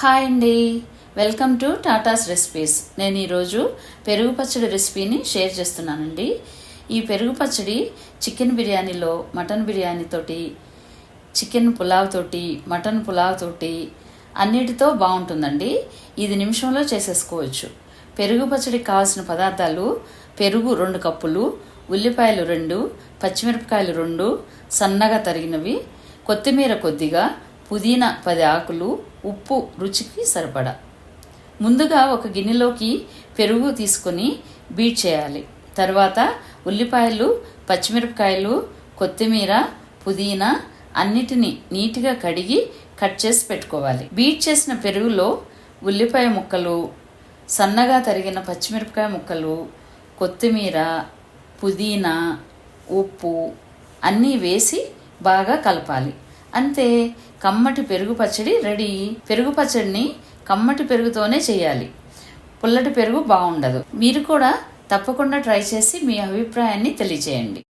Hi అండి, welcome to Tatas recipes. నేను ఈరోజు పెరుగు పచ్చడి రెసిపీని షేర్ చేస్తున్నానండి. ఈ పెరుగు పచ్చడి చికెన్ బిర్యానీలో, మటన్ బిర్యానీతోటి, చికెన్ పులావ్ తోటి, మటన్ పులావ్ తోటి అన్నిటితో బాగుంటుందండి. ఇది నిమిషంలో చేసేసుకోవచ్చు. పెరుగు పచ్చడికి కావాల్సిన పదార్థాలు: పెరుగు 2 కప్పులు, ఉల్లిపాయలు 2, పచ్చిమిరపకాయలు 2 సన్నగా తరిగినవి, కొత్తిమీర కొద్దిగా, పుదీనా 10 ఆకులు, ఉప్పు రుచికి సరిపడా. ముందుగా ఒక గిన్నెలోకి పెరుగు తీసుకొని బీట్ చేయాలి. తర్వాత ఉల్లిపాయలు, పచ్చిమిరపకాయలు, కొత్తిమీర, పుదీనా అన్నిటినీ నీట్గా కడిగి కట్ చేసి పెట్టుకోవాలి. బీట్ చేసిన పెరుగులో ఉల్లిపాయ ముక్కలు, సన్నగా తరిగిన పచ్చిమిరపకాయ ముక్కలు, కొత్తిమీర, పుదీనా, ఉప్పు అన్నీ వేసి బాగా కలపాలి. అంతే, కమ్మటి పెరుగు పచ్చడి రెడీ. పెరుగు పచ్చడిని కమ్మటి పెరుగుతోనే చేయాలి, పుల్లటి పెరుగు బాగుండదు. మీరు కూడా తప్పకుండా ట్రై చేసి మీ అభిప్రాయాన్ని తెలియచేయండి.